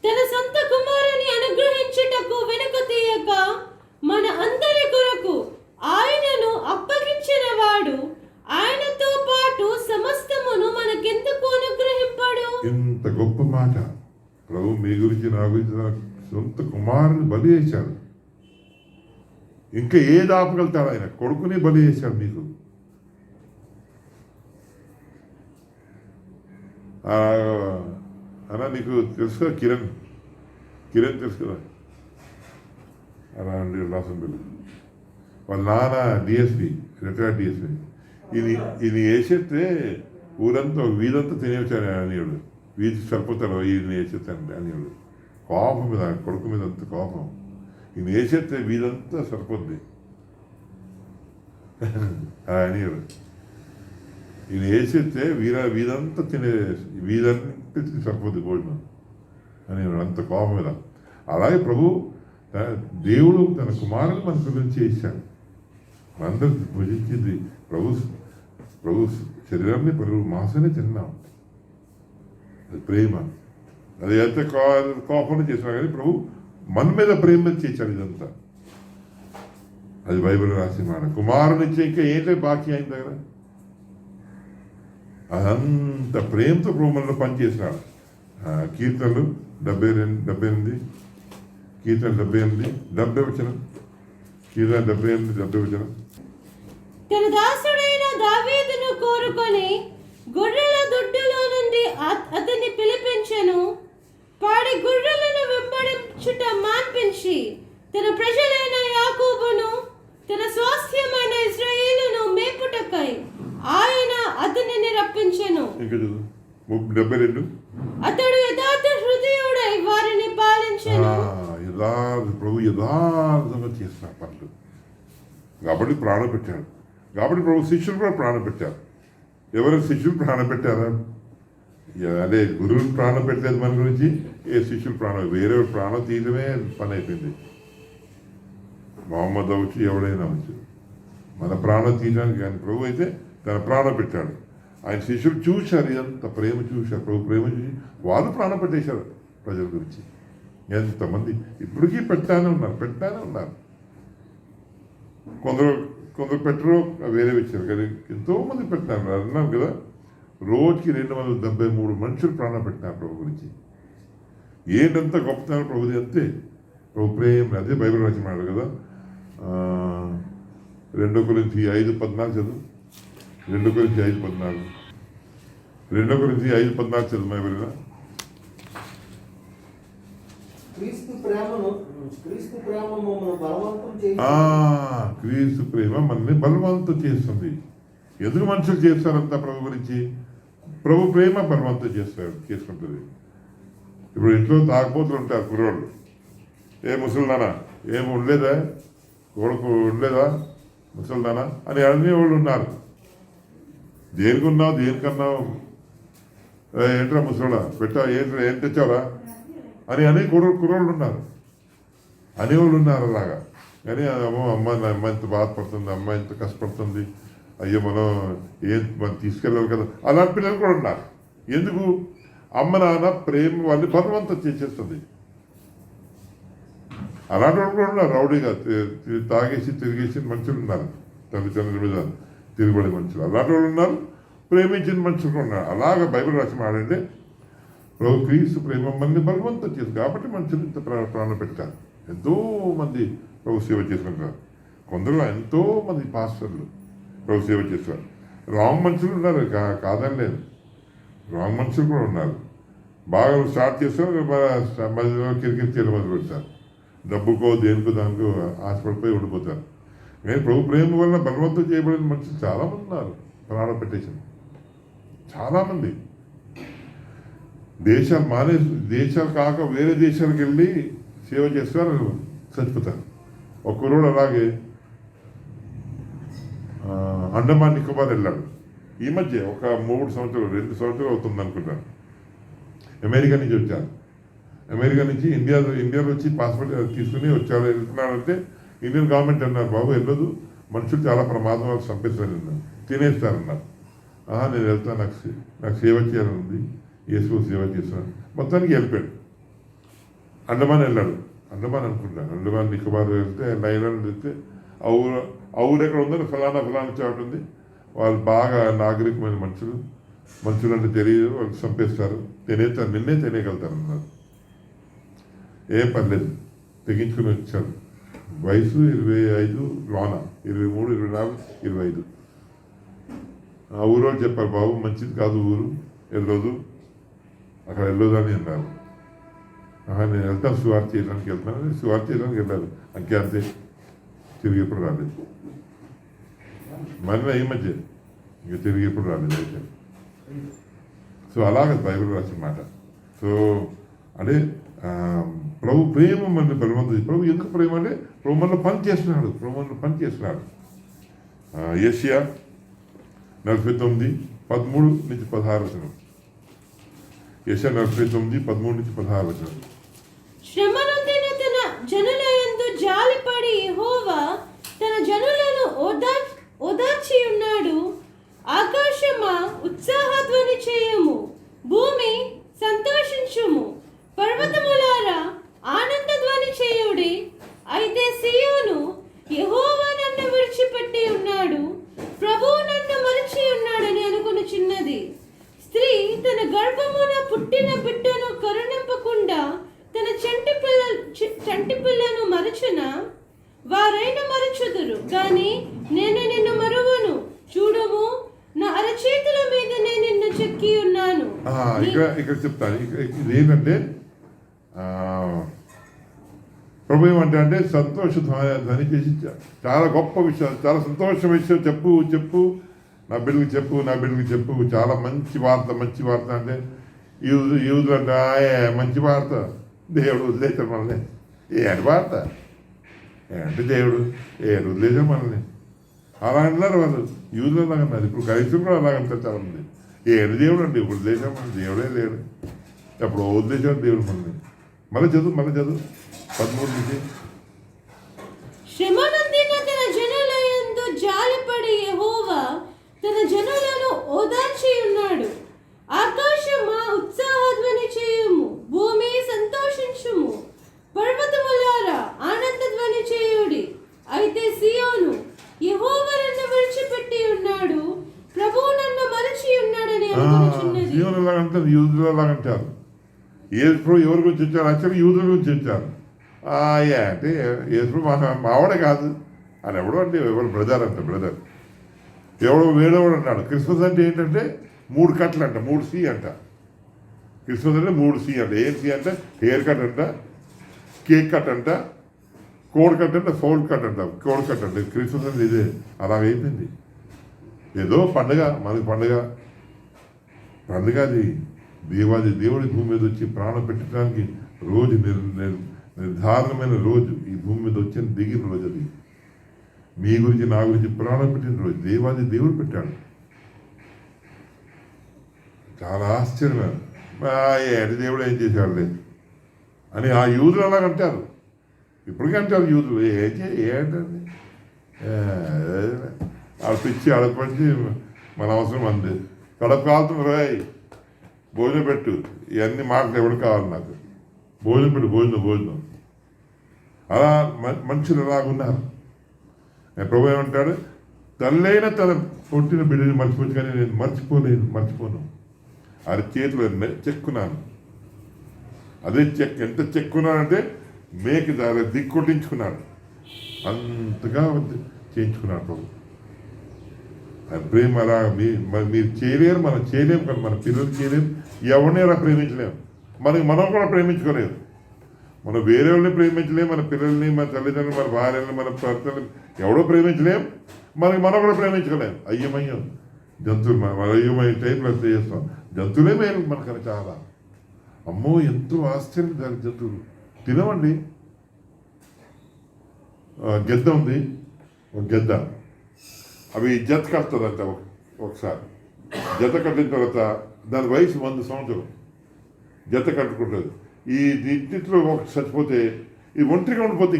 తన సొంత కుమారుని అనుగ్రహించుటకు వెనుక తీయక మన అందరి కొరకు ఆయనను అప్పగించిన వాడు ఆయనతో పాటు సమస్తమును మనకెందుకు అనుగ్రహింపడు? ఇంత గొప్ప మాట. ప్రభు మీ గురించి నా గురించి తన సొంత కుమారుని బలి చేశాడు. ఇంకా ఏది ఆపగలుగుతాడు? ఆయన కొడుకుని బలి చేశాడు మీకు. అలా నీకు తెలుసు కదా, కిరణ్ తెలుసు కదా, అలా అండి రాసం పిల్లలు. వాళ్ళ నాన్న డిఎస్పి, రిటైర్డ్ డిఎస్పి. ఇది వేసేస్తే ఊరంతా వీధంతా తినేసాడు అనేవాడు. వీధి సరిపోతాడు ఈయన వేసేస్తాను అనేవాడు. కోపం మీద, కొడుకు మీద అంత కోపం. ఈయన వేసేస్తే వీధంతా సరిపోద్ది అనేవాడు. ఈయన వేసేస్తే వీధంతా వీధంతా సరిపోద్ది భోజనం అనేవాడు, అంత కోపం మీద. అలాగే దేవుడు తన కుమారుని మన గురించి చేశాడు. మనందరూ భుజించింది ప్రభు శరీరాన్ని మాసనే తిన్నాం. అది ప్రేమ. అది ఎంత కోపం చేసినా కానీ ప్రభు మన మీద ప్రేమ చేశాడు. ఇదంతా అది బైబిల్ రాసిన మాట. కుమారునిచ్చే ఇంకా ఏంటో బాకీ ఆయన దగ్గర. అదంత ప్రేమతో ప్రభువులో పనిచేసినాడు. కీర్తనలు 78 కీర్తన 78 70 వచనం. కీర్తన 78 70 వచనం. తన దాసుడైన దావీదును కోరుకొని గొర్రెల దొడ్డులో నుండి అతన్ని పిలిపించెను. పాడి గొర్రెలను వెంబడించుట మాన్పించి తన ప్రజలైన యాకోబును తన స్వాస్థ్యమైన ఇశ్రాయేలును మేపుటకై ఆయన అతనిని రప్పించెను. ఇంకా చదువు 72. అతడు యథార్థ హృదయుడై వారిని పాలించెను. ప్రభు యథార్థంగా చేస్తున్న పనులు కాబట్టి ప్రాణం పెట్టాడు. కాబట్టి ప్రభు శిష్యులు కూడా ప్రాణం పెట్టారు. ఎవరు శిష్యులు ప్రాణం పెట్టారా? అదే గురువుని ప్రాణం పెట్టలేదు మన గురించి. ఏ శిష్యులు ప్రాణం, వేరే ప్రాణం తీయడమే పని అయిపోయింది. మొహమ్మద్ అవచ్చు, ఎవడైనా అవచ్చు, మన ప్రాణం తీయడానికి. కానీ ప్రభు అయితే తన ప్రాణం పెట్టాడు. ఆయన శిష్యులు చూశారు, ఎంత ప్రేమ చూశారు. ప్రభు ప్రేమ చూసి వాళ్ళు ప్రాణం పెట్టేశారు ప్రజల గురించి. ఎంతమంది ఇప్పటికీ పెడతానే ఉన్నారు. కొందరు పెట్టరు, వేరే వచ్చారు. కానీ ఎంతోమంది పెట్టినారు. అన్నాను కదా, రోజుకి 273 మనుషులు ప్రాణం పెట్టినారు ప్రభు గురించి. ఏంటంత గొప్పతనం ప్రభుది అంతే. ప్రభు ప్రేమ అదే బైబిల్ రాసినాడు కదా. 2 కొరింథీ 5:14 చదువు. 2 కొరింథీ 5:14 2 కొరింథీ 5:14 చదువు బైబిల్గా. క్రీస్తు ప్రేమ మనల్ని బలవంతం చేస్తుంది. ఎందుకు మనుషులు చేస్తారంతా ప్రభు గురించి? ప్రభు ప్రేమ బలవంతం చేసుకుంటుంది. ఇప్పుడు ఇంట్లో తాగబోతులు ఉంటారు కుర్రోళ్ళు. ఏ ముసలిదానా, ఏమి ఉండలేదా, కొడుకు ఉండలేదా ముసలిదానా అని అనేవాళ్ళు ఉన్నారు. దేనికన్నావు ఏంట్రా ముసలిడా పెట్టా, ఏం తెచ్చావరా అని కుర్రోళ్ళు ఉన్నారు, అనేవాళ్ళు ఉన్నారు అలాగా. కానీ అమ్మ ఇంత బాధపడుతుంది, అమ్మ ఇంత కష్టపడుతుంది, అయ్యో మనం తీసుకెళ్ళాలి కదా. అలాంటి పిల్లలు కూడా ఉన్నారు. ఎందుకు? అమ్మ నాన్న ప్రేమ వాళ్ళని బలవంతం చేసేస్తుంది. అలాంటి వాళ్ళు కూడా ఉన్నారు. రౌడీగా తాగేసి తిరిగేసి మనుషులు ఉన్నారు, తల్లిదండ్రుల మీద తిరుగుబడి మనుషులు. అలాంటి వాళ్ళు ఉన్నారు, ప్రేమించిన మనుషులు కూడా ఉన్నారు. అలాగ బైబిల్ రాసి మాడంటే ప్రభు క్రీస్తు ప్రేమ మనల్ని బలవంతం చేసి కాబట్టి మనుషులు ఇంత ప్రాణం పెట్టారు. ఎంతోమంది ప్రభు సేవ చేసుకుంటారు. కొందరు ఎంతోమంది పాస్టర్లు ప్రభు సేవ చేస్తారు. రాంగ్ మనుషులు ఉన్నారు, కాదని లేదు. రాంగ్ మనుషులు కూడా ఉన్నారు. బాగా స్టార్ట్ చేస్తారు, మధ్యలో కిరికిరి చేయడం మొదలు పెడతారు. డబ్బుకో దేనికో దానికో ఆశపడిపోయి ఉండిపోతారు. కానీ ప్రభు ప్రేమ వల్ల బలవంతం చేయబడిన మనుషులు చాలామంది ఉన్నారు. ప్రాణం పెట్టేసారు చాలామంది. దేశాలు కాక వేరే దేశాలకు వెళ్ళి సేవ చేస్తారు, చచ్చిపోతారు. ఒక్కరోడు అలాగే అండమాన్ నికోబార్ వెళ్ళాడు. ఈ మధ్య ఒక 2 సంవత్సరాలు అవుతుంది అనుకుంటాను. అమెరికా నుంచి వచ్చారు. అమెరికా నుంచి ఇండియాలో వచ్చి పాస్పోర్ట్ తీసుకుని వెళ్తున్నాడంటే ఇండియన్ గవర్నమెంట్ అన్నారు, బాబు వెళ్ళదు, మనుషులు చాలా ప్రమాదం, వాళ్ళు చంపేస్తారు, తినేస్తారన్నారు. నేను వెళ్తాను, నాకు సేవ చేయాలని ఉంది, యేసు సేవ చేస్తాను. మొత్తానికి వెళ్ళిపోయాడు. అండమాన్ వెళ్ళాడు. అండమాన్ అనుకుంటాను, అండమాన్ నికోబార్ వెళ్తే ఐలాండ్ వెళ్తే ఆ ఊరు ఎక్కడ ఉందని ఫలానా చోటు ఉంది. వాళ్ళు బాగా నాగరికమైన మనుషులు అంటే తెలియదు, వాళ్ళు చంపేస్తారు, తినేస్తారు, నిన్నే తినేయగలుగుతారు అన్నారు. ఏం పర్లేదు, తెగించుకుని వచ్చాడు. వయసు 25 లోన, 23, 24, 25. ఆ ఊరు చెప్పారు, బాబు మంచిది కాదు ఊరు, వెళ్ళొద్దు, అక్కడ వెళ్ళొద్దని అన్నారు. నేను వెళ్తాను, సువార్త చేయడానికి వెళ్తాను. సువార్త చేయడానికి వెళ్ళాలి, అంతే, తిరిగి ఎప్పుడు రాలేదు. మళ్ళీ ఈ మధ్య ఇంకా తిరిగి ఎప్పుడు రాలేదు అయితే. సో అలాగ బైబిల్ రాసిన మాట. సో అంటే ప్రభు ప్రేమ మనల్ని బలవంతం. ప్రభు ఎందుకు ప్రేమ అంటే ప్రభు మనలో పని చేస్తున్నాడు. యెషయా 49, 13-16. యెషయా 49, 13-16. శ్రమనొందిన తన జనుల యందు జాలిపడి యెహోవా తన జనులను ఓదార్చి ఉన్నాడు. ఆకాశమా ఉత్సాహధ్వని చేయము, భూమి సంతోషించుము, పర్వతములారా ఆనంద ధ్వని చేయుడి. అయితే సియోను యెహోవా నా ఇక్కడ చెప్తాను. ఇది ఏంటంటే ప్రభు ఏమంటే సంతోష ధ్వని చేసి చాలా గొప్ప విషయాలు, చాలా సంతోషం విషయం చెప్పు నా బిడ్డకి చెప్పు. చాలా మంచి వార్త అంటే యూదులు అంటే మంచి వార్త, దేవుడు వదిలేశాడు మనల్ని. ఏంటి వార్త ఏంటి దేవుడు వదిలేశాడు మనల్ని అలా అన్నారు వాళ్ళు. యూదులు అలాగ అన్నారు. ఇప్పుడు క్రైస్తవులు కూడా అలాగంటారు చాలా మంది. ఏంటి దేవుడు అండి ఇప్పుడు వదిలేశాం, మన దేవుడే లేడు, ఎప్పుడు వదిలేశాడు దేవుడు మనల్ని. మళ్ళీ చదువు 13 నుంచి. శ్రమనందిన తన జనుల యందు జాలిపడి యెహోవా తన జనులను ఓదార్చి ఉన్నాడు. ఆకాశమా ఉత్సాహధ్వని చేయుము, భూమి సంతోషించుము, పర్వతములారా ఆనందధ్వని చేయుడి. అయితే సియోను, యెహోవా నన్ను విడిచిపెట్టి ఉన్నాడు, ప్రభువు నన్ను మరచి ఉన్నాడని అనుకొనుచున్నది. సియోను లాగంటారు, యూదులు లాగంటారు. ఎవరి గురించి వచ్చారు? యాక్చువల్గా యూదుల గురించి వచ్చారు. అంటే యేసు మావాడే కాదు అని ఎవడో అంటే ఎవరు బ్రదర్ ఎవడో వేడోడు అన్నాడు. క్రిస్మస్ అంటే ఏంటంటే 3 కట్లు అంట, 3 C అంట. క్రిస్మస్ అంటే 3 C అంట. ఏం C అంటే హెయిర్ కట్ అంట, కేక్ కట్ అంట, కోడ్ కట్ అంట, ఫోల్డ్ కట్ అంట. కోడ్ కట్ అంటే క్రిస్మస్ అంటే ఇదే. అలాగైపోయింది. ఏదో పండుగ, మనకి పండుగ అది. దేవుడి భూమి మీద వచ్చి ప్రాణం పెట్టడానికి రోజు నిర్ధారణమైన రోజు, ఈ భూమి మీద వచ్చిన దిగిన రోజు అది. మీ గురించి నా గురించి ప్రాణం పెట్టిన రోజు దేవుడు పెట్టాడు. చాలా ఆశ్చర్యమైన ఏంటి దేవుడు ఏం చేశాడు లేదు అని ఆ యూదులు అలాగంటారు. ఇప్పటికీ అంటారు యూదులు. ఏంటండి వాళ్ళు పిచ్చి అడపంచి మన అవసరం అంది. కడప కాలుతుంది రాయ్, భోజనం పెట్టు, ఇవన్నీ మాటలు ఎవడు కావాలి నాకు, భోజనం పెట్టు, భోజనం. అలా మనుషులు అలాగున్నారు. ప్రభు ఏమంటాడు, తల్లైన తన పుట్టిన బిడ్డని మర్చిపోవచ్చు, కానీ నేను మర్చిపోను. అది చేతిలో చెక్కున్నాను. అదే ఎంత చెక్కున్నానంటే మేకి దాని దిక్కొట్టించుకున్నాడు, అంతగా చేయించుకున్నాడు ప్రభు. ఆయన ప్రేమ అలా మీరు చేయలేరు, మనం చేయలేము, కానీ మన పిల్లలు చేయలేము, ఎవరిని అలా ప్రేమించలేము. మనం కూడా ప్రేమించుకోలేదు. మనం వేరే వాళ్ళని ప్రేమించలేము, మన పిల్లల్ని, మన తల్లిదండ్రులు, మన భార్యని, మన భర్తలు ఎవడో ప్రేమించలేం. మనం కూడా ప్రేమించుకోలేము. అయ్యమయ్యం జంతువులు, మన అయ్యమయ్య టైంలో చేస్తాం. జంతువులే మేలు మనకని చాలా. అమ్మో ఎంతో ఆశ్చర్యం దాని జంతువులు తినవండి. గెద్ద ఉంది, ఒక గెద్ద, అవి జత కడుతుందంట. ఒకసారి జత కట్టిన తర్వాత దాని వయసు 100 సంవత్సరం జత కట్టుకుంటుంది. ఈ ఇంటిలో ఒక చచ్చిపోతే ఇది ఒంటరిగా ఉండిపోతుంది.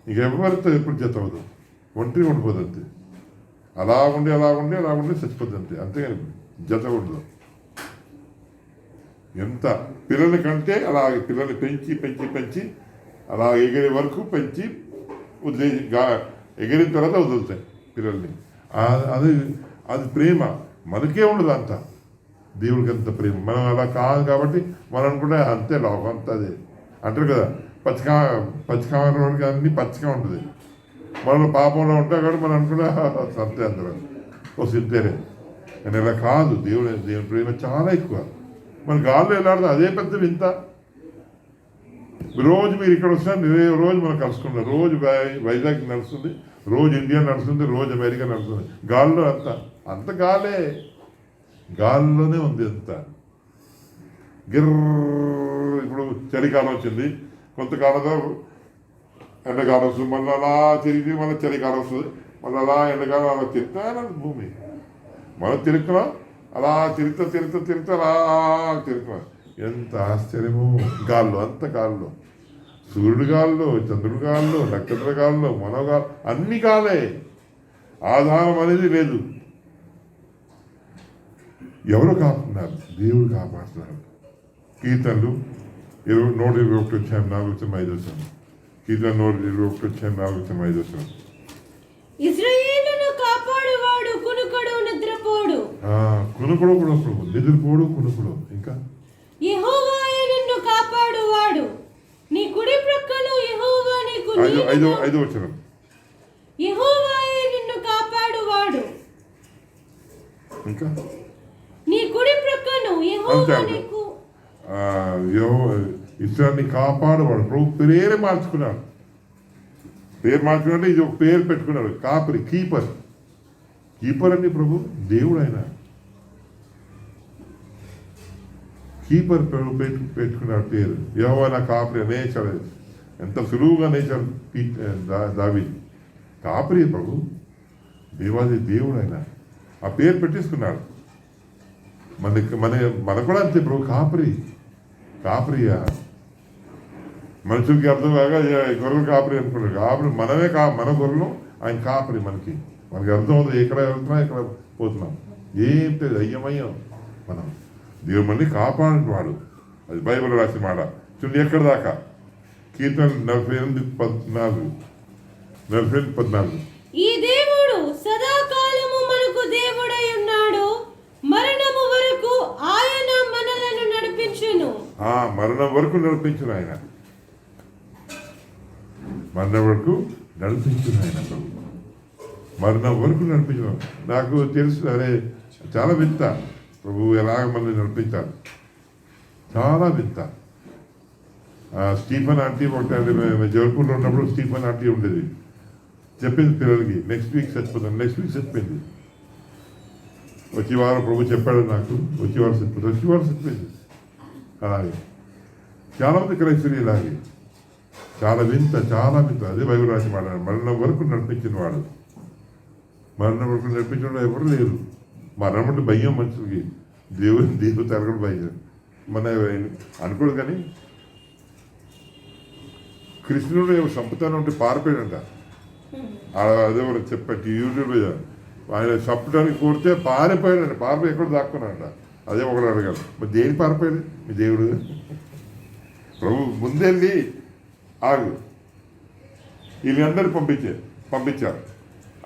ఇంకా ఎవరితో ఎప్పుడు జత అవ్వదు, ఒంటరిగా ఉండిపోదు అంతే. అలా ఉండి చచ్చిపోతుంది అంతేగాని జత ఉండదు. ఎంత పిల్లల్ని కంటే అలాగే పిల్లల్ని పెంచి అలా ఎగిరే వరకు పెంచి వదిలేసి ఎగిరిన తర్వాత వదులుతాయి పిల్లల్ని. అది ప్రేమ. మనకే ఉండదు అంత, దేవుడికి అంత ప్రేమ. మనం అలా కాదు కాబట్టి మనం అనుకుంటే అంతే లోకం అంత అదే అంటారు కదా. పచ్చికామకి అన్ని పచ్చిగా ఉంటుంది. మనలో పాపంలో ఉంటాం కాబట్టి మనం అనుకుంటే అంతే అందరూ ఓ సింతేనే. కానీ ఇలా కాదు. దేవుని ప్రేమ చాలా ఎక్కువ. మన గాల్లో వెళ్ళాడుతుంది, అదే పెద్ద వింత. రోజు మీరు ఇక్కడ వస్తున్నారు, రోజు మనం కలుసుకుంటాం. రోజు వైజాగ్ నడుస్తుంది, రోజు ఇండియా నడుస్తుంది, రోజు అమెరికా నడుస్తుంది. గాల్లో అంత గాల్లోనే ఉంది అంత ఇప్పుడు చలికాలం వచ్చింది, కొంతకాలంలో ఎండాకాలం వస్తుంది, మళ్ళీ అలా తిరిగి మళ్ళీ చలికాలం వస్తుంది, మళ్ళీ అలా ఎండాకాలం అలా తిరుగుతా భూమి. మనం తిరుగుతున్నాం, అలా తిరుగుతా అలా తిరుగుతున్నాం. ఎంత ఆశ్చర్యము. గాల్లో సూర్యుడు గాల్లో, చంద్రుడు గాల్లో, నక్షత్ర గాల్లో, మనోగాలు, అన్ని గాలే. ఆధారం అనేది లేదు. ఎవరు కాపాడుతున్నారు? దేవుడు కాపాడుతున్నారు. కీర్తనలు 121 వచ్చాము 4-5 కీర్తన 121 4-5. ఇశ్రాయేలును కాపాడువాడు కునుకడు నిద్రపోడు. నిద్రపోడు కునుకుడు. ఇంకా యెహోవాయే నిన్ను కాపాడువాడు, నీ కుడి ప్రక్కను యెహోవా నీకు 5 వచనం. యెహోవాయే నిన్ను కాపాడువాడు, ఇంకా నీ కుడి ప్రక్కను యెహోవా అంతే. నీకు ఇస్రాయల్ని కాపాడువాడు ప్రభు పేరే మార్చుకున్నాడు. పేరు మార్చుకున్నాడు, ఇది ఒక పేరు పెట్టుకున్నాడు, కాపరి, కీపర్. కీపర్ అని ప్రభు దేవుడు ఆయన కీపర్ పెట్టుకున్నాడు పేరు. యెహోవా నా కాపరి అనేసాడు. ఎంత సులువుగా అనేసాడు దావీదు. కాపరి ప్రభు, దేవాది దేవుడు ఆయన ఆ పేరు పెట్టేసుకున్నాడు. మన కూడా అంతే ప్రభు, కాపరియా. మనుషులకి అర్థం కాక గొర్రెలు కాపరి అనుకున్నాడు. కాపరి మనమే మన గొర్రెలు, ఆయన కాపరి. మనకి అర్థం అవుతుంది ఎక్కడ వెళ్తున్నాం, ఎక్కడ పోతున్నాం, ఏం తెలియదు, అయ్యమయ్యం మనం. దేవుడు మనల్ని కాపాడిన వాడు. అది బైబిల్ రాసిన మాట. చూడండి ఎక్కడ దాకా, కీర్తన 48:14. ఈ దేవుడు సదాకాలము మనకు దేవుడై ఉన్నాడు, మరణము వరకు ఆయన మనలను నడిపించును. మరణం వరకు నడిపించును ఆయన. మరణం వరకు నడిపించును ఆయన ప్రభు. మరణం వరకు నడిపించు. నాకు తెలుసు, అరే చాలా వింత ప్రభు ఎలాగ మనల్ని నడిపించాలి, చాలా వింత. స్టీఫెన్ ఆంటీ ఒకటి జైపూర్లో ఉన్నప్పుడు స్టీఫెన్ ఆంటీ ఉండేది. చెప్పింది పిల్లలకి, నెక్స్ట్ వీక్ చచ్చిపోయింది. వచ్చే వారం ప్రభు చెప్పాడు నాకు, వచ్చే వారం చచ్చిపోయింది. అలాగే చాలామంది క్రైస్తవులు ఇలాగే చాలా వింత. అదే బైబిల్ రాసి మాట్లాడారు. మరణం వరకు నడిపించిన వాడు. మరణం వరకు నడిపించిన వాడు ఎవరు లేరు. మరణం అంటే భయం మనుషులకి, దేవుడు తరగడం భయం మన అనుకోడు. కానీ కృష్ణుడు చంపుతాను అంటే పారిపోయాడంట. అదే చెప్పండి యూట్యూబ్ మీద ఆయన చంపడానికి కోరితే పారిపోయాడంట. పారిపోయి ఎక్కడ దాక్కున్నాడంట. అదే ఒకడు అడగాలి, మరి దేని పారిపోయాడు మీ దేవుడు? ప్రభు ముందెళ్ళి ఆగు, వీళ్ళందరూ పంపించారు.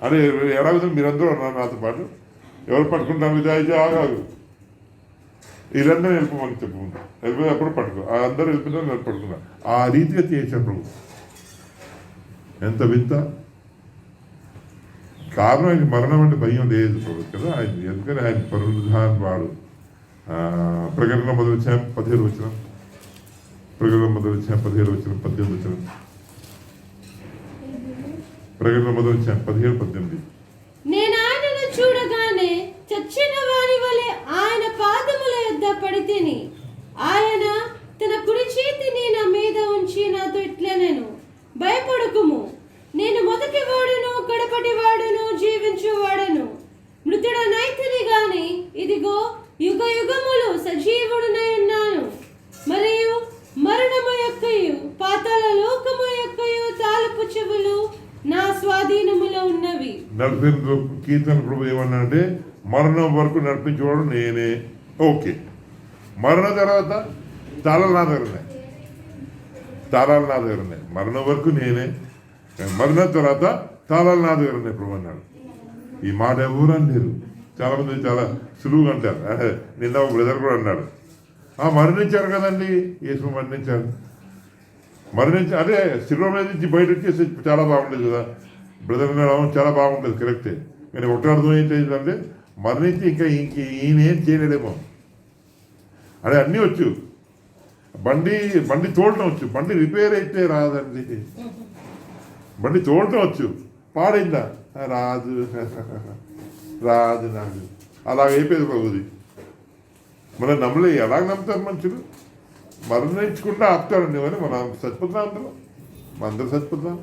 అరే ఎలా విధంగా మీరందరూ ఉన్నారు నాతో పాటు, ఎవరు పట్టుకుంటారు ఇది అయితే ఆగాగు, వీళ్ళందరూ వెళ్ళిపోమని చెప్పుకుంటారు. వెళ్ళిపోయినప్పుడు పట్టుకో, అందరూ వెళ్ళిపోయినా పట్టుకున్నారు. ఆ రీతిగా చేశారు ప్రభు. ఎంత వింత. కారణం ఆయన మరణం అంటే భయం లేదు ప్రభు కదా ఆయన, ఎందుకని ఆయన పునరుద్ధారణ వాడు. ప్రకటన 1:15. ప్రకటన 1:15, 18. ప్రకటన 1:17-18. నేను ఆయనను చూడగానే చచ్చిన వారి వలె ఆయన పాదముల యొద్ద పడితిని. ఆయన తన కుడి చేతిని నా మీద ఉంచి నాతో ఇట్లనెను, భయపడకుము, నేను మొదటి వాడును కడపటి వాడును జీవించువాడను. మృతుడనైతిని గాని ఇదిగో యుగ యుగములు సజీవుడునై ఉన్నాను. మరియు మరణము యొక్కయు పాతాళ లోకము యొక్కయు తాళపు చెవులు నా స్వాధీనములో ఉన్నవి. 40 కీర్తన ప్రభు ఏమన్నా అంటే, మరణం వరకు నడిపించేవాడు నేనే. ఓకే, మరణం తర్వాత తాళాలు నా దగ్గర ఉన్నాయి. మరణం వరకు నేనే, మరణం తర్వాత తాళాలు నా దగ్గర ఉన్నాయి ప్రభు అన్నాడు. ఈ మాట ఎవరు లేరు. చాలామంది చాలా సులువుగా అంటారు. నిన్న ఒక బ్రదర్ కూడా అన్నాడు, మరణించారు కదండి, యేసు మరణించారు. అదే శిలువ మీద నుంచి బయట వచ్చేసి చాలా బాగుండేది కదా బ్రదర్ అన్నాడు. చాలా బాగుంటుంది, కరెక్టే. కానీ ఒకటి అర్థం ఏంటంటే, మరణించి ఇంకా ఈయన ఏం చేయలేడేమో. అదే అన్నీ వచ్చు, బండి తోడటం వచ్చు, బండి రిపేర్ అయితే రాదండి. బండి తోడటం వచ్చు, పాడైందా రాదు నాకు. అలాగ అయిపోయింది ప్రభుది. మనం నమ్మలే. ఎలాగ నమ్ముతారు మనుషులు? మరణించకుండా ఆపుతారండి. మరి మనం చచ్చిపోతాం, అందరూ చచ్చిపోతాం.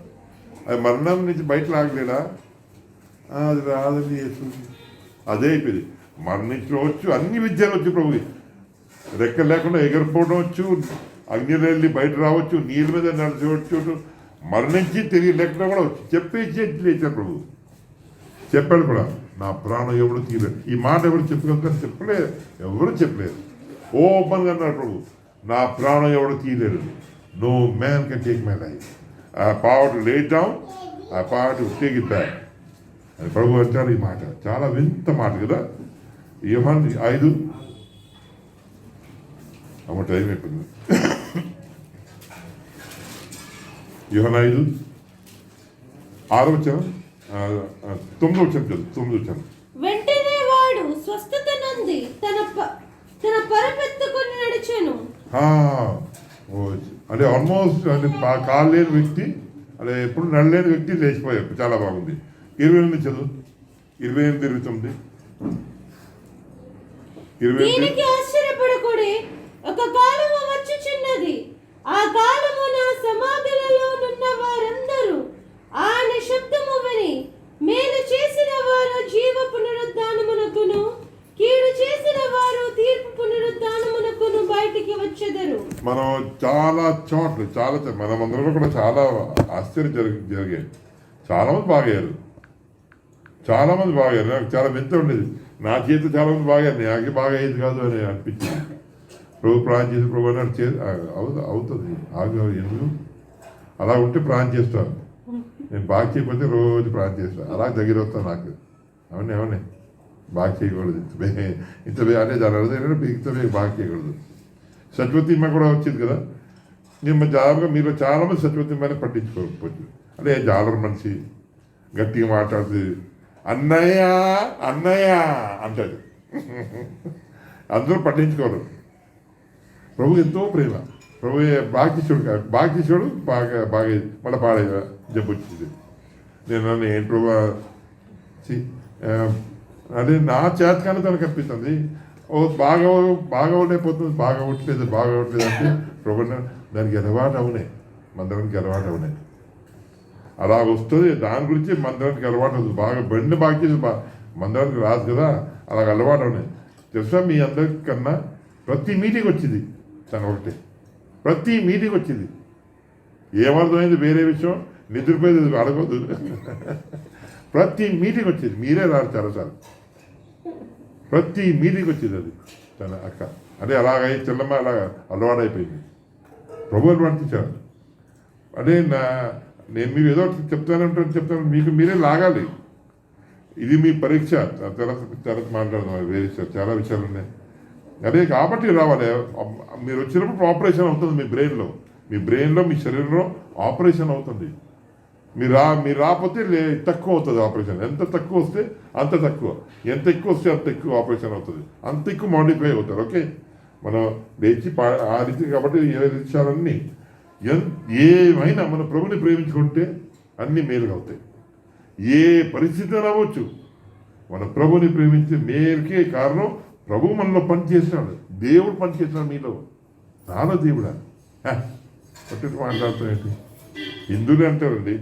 అది మరణం నుంచి బయట లాగలేడా? అది రాదండి యేసు. అదే అయిపోయింది. మరణించవచ్చు, అన్ని విద్యలు వచ్చు ప్రభుది. రెక్కలు లేకుండా ఎగరిపోవడం వచ్చు, అగ్నిలో వెళ్ళి బయట రావచ్చు, నీళ్ళ మీద నడిచవచ్చు, మరణించి తిరిగి లేకుండా కూడా వచ్చు. చెప్పేసి లేచారు ప్రభు. చెప్పాడు కూడా, నా ప్రాణం ఎవరు తీయలేదు. ఈ మాట ఎవరు చెప్పగలుగుతారు? చెప్పలేదు, ఎవరు చెప్పలేదు. ఓపెన్గా అన్నాడు ప్రభు, నా ప్రాణం ఎవరు తీయలేరు. No man can take my life. ఆ పవర్ టు లే డౌన్, ఆ power to take it back అని ప్రభు అంటారు. ఈ మాట చాలా వింత మాట కదా. యోహాను 5 అమ్మ టైం అయిపోయింది. యోహాను 5:6 9 వెంటనే వాడు స్వస్థత నంది తన పరపెత్తుకొని నడిచెను. ఆ, ఓ, అంటే ఆల్మోస్ట్ అంటే కాలు లేని వ్యక్తి, అదే ఎప్పుడు నడలేని వ్యక్తి లేచిపోయారు. చాలా బాగుంది. 28 చదువు, 28 29. దీనికి ఆశ్చర్యపడకుడి, ఒక కాలము వచ్చుచున్నది, ఆ కాలమున సమాధులలో నున్న వారందరూ ఆయన శబ్దము విని మేలు చేసిన వారు జీవ పునరుద్ధానమునకును, కీడు చేసిన వారు తీర్పు పునరుద్ధానమునకును బయటికి వచ్చెదరు. మనం చాలా చోట్ల మనమందరం కూడా చాలా ఆశ్చర్యం జరిగాయి. చాలా మంది బాగయ్యారు, చాలా మంది బాగయ్యారు. నాకు చాలా వింత ఉండేది. నా చేత చాలా మంది బాగారు, నాకు బాగా అయ్యేది కాదు అని అనిపించింది. ప్రభు ప్రాణం చేసి ప్రభు అని అవుతుంది. ఎందుకు అలా ఉంటే ప్రాణం చేస్తాను. నేను బాగా చేయకపోతే రోజు ప్రాణం చేస్తాను. అలా దగ్గర వస్తాను నాకు. అవునే బాగా చేయకూడదు, ఇంత అంటే దాని అర్థం ఇంత బాగా చేయకూడదు. సత్యవతిమ్మ కూడా వచ్చింది కదా. నేను దాదాపుగా మీరు చాలామంది సత్యవతిమ్మని పట్టించుకోకపోవచ్చు. అంటే జాలర్ మనిషి గట్టిగా మాట్లాడుతుంది, అన్నయ్య అన్నయ్య అంటాడు. అందరూ పట్టించుకోరు. ప్రభు ఎంతో ప్రేమ. ప్రభు బాగా తీసుకోడు బాగా మళ్ళీ పాడే జబ్బు వచ్చింది. నేను ఏంటి ప్రభు అదే నా చేతకాన్ని తనకు అనిపిస్తుంది. ఓ బాగా ఉండైపోతుంది, బాగా ఉండట్లేదు అంటే ప్రభు దానికి అలవాటు అవునాయి, మందిరానికి అలవాటు అవునాయి. అలా వస్తుంది. దాని గురించి మందిరానికి అలవాటు అవుతుంది. బాగా చేసి మందిరానికి రాదు కదా, అలాగ అలవాటు ఉన్నాయి. తెలుసా మీ అందరికన్నా ప్రతి మీటింగ్ వచ్చింది తను ఒకటే. ప్రతి మీటింగ్ వచ్చింది. ఏమర్థమైంది వేరే విషయం, నిద్రపోయేది అడగొద్దు. ప్రతి మీటింగ్ వచ్చేది. మీరే రారు చాలాసార్లు. ప్రతి మీటింగ్ వచ్చేది అది తన అక్క. అదే అలాగ చెల్లమ్మ అలాగ అలవాటు అయిపోయింది. ప్రభు వర్తించారు. అదే నేను మీరు ఏదో చెప్తాను, మీకు మీరే లాగాలి. ఇది మీ పరీక్ష. తర్వాత మాట్లాడదాం. వేరే చాలా విషయాలు ఉన్నాయి. అదే కాబట్టి రావాలి. మీరు వచ్చినప్పుడు ఆపరేషన్ అవుతుంది మీ బ్రెయిన్లో మీ శరీరంలో ఆపరేషన్ అవుతుంది. మీరు రాకపోతే తక్కువ అవుతుంది ఆపరేషన్. ఎంత తక్కువ వస్తే అంత తక్కువ, ఎంత ఎక్కువ వస్తే అంత ఎక్కువ ఆపరేషన్ అవుతుంది, అంత ఎక్కువ మాడిఫై అవుతారు. ఓకే, మనం లేచి ఆ రీతి. కాబట్టి ఏ విషయాలన్నీ ఏమైనా మన ప్రభుని ప్రేమించుకుంటే అన్ని మేలుగా అవుతాయి. ఏ పరిస్థితి రావచ్చు, మన ప్రభుని ప్రేమించే మేలుకే కారణం ప్రభు మనలో పనిచేసినాడు. దేవుడు పనిచేసినాడు మీలో. నాలో దేవుడా పట్టి మాట్లాడుతాం ఏంటి? హిందువులు అంటారండి,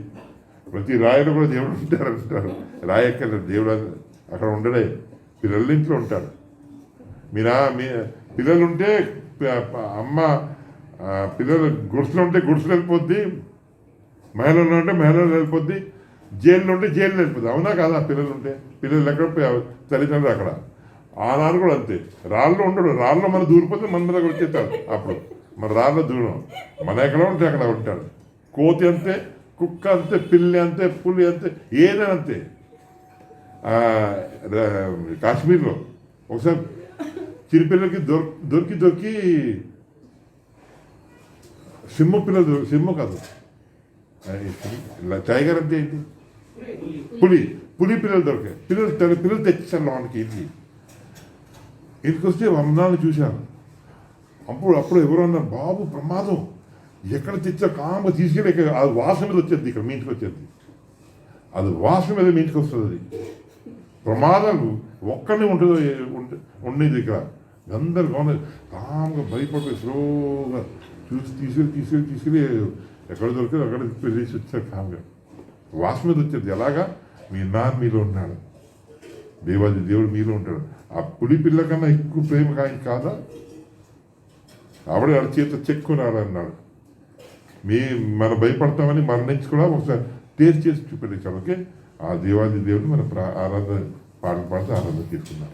ప్రతి రాయలో కూడా దేవుడు అంటారు. రాయక్కర్లేదు, దేవుడు అక్కడ ఉండడే, పిల్లల ఇంట్లో ఉంటాడు. మీ పిల్లలుంటే అమ్మ, పిల్లలు గుడిసెలు ఉంటే గుడిసెలు వెళ్ళిపోద్ది, మహిళలు ఉంటే మహిళలు వెళ్ళిపోద్ది, జైల్లో ఉంటే జైలు వెళ్ళిపోద్ది. అవునా కాదా? పిల్లలు ఎక్కడ తల్లిదండ్రులు అక్కడ. ఆనాడు కూడా అంతే. రాళ్ళు ఉండడు, రాళ్ళు మన దూరిపోతే మన దగ్గర వచ్చేస్తాడు. అప్పుడు మన రాళ్ళ దూరం, మన ఎక్కడ ఉంటే అక్కడ ఉంటాడు. కోతి అంతే, కుక్క అంతే, పిల్లి అంతే, పులి అంతే, ఏదైనా అంతే. కాశ్మీర్లో ఒకసారి చిరుపిల్లలకి దొరికి సింహ పిల్లలు, సింహం కాదు టైగర్ అంటే ఏంటి, పులి పిల్లలు దొరికాయి. పిల్లలు తెచ్చేసాను లోనికి. ఇంటికి వస్తే వందనాలు చూశాను. అప్పుడు ఎవరు అన్నారు, బాబు ప్రమాదం, ఎక్కడ తెచ్చా కామ తీసుకెళ్ళి అది వాసన మీద వచ్చేది, ఇక్కడ మీ ఇంటికి వచ్చేది. అది వాసన మీద మీ ఇంటికి వస్తుంది. అది ప్రమాదం ఒక్కనే ఉండేది ఇక్కడ. అందరు కామ్గా భయపడిపోయి స్లోగా తీసుకెళ్ళి ఎక్కడ దొరికితే అక్కడ వెళ్ళేసి వచ్చారు. కామ్గా వాసన మీద వచ్చేది. ఎలాగా? మీ నాన్న మీలో ఉన్నాడు, దేవుడు మీలో ఉంటాడు. ఆ పులి పిల్ల కన్నా ఎక్కువ ప్రేమ ఆయన కాదా? ఆవిడ వాళ్ళ చేత చెక్కున్నాడు అన్నాడు. మనం భయపడతామని మరణించి కూడా ఒకసారి టేస్ట్ చేసి చూపెట్టించాడు. ఓకే, ఆ దేవుడిని మనం ఆరాధన పాటలు పాడితే ఆరాధన తీసుకున్నాం.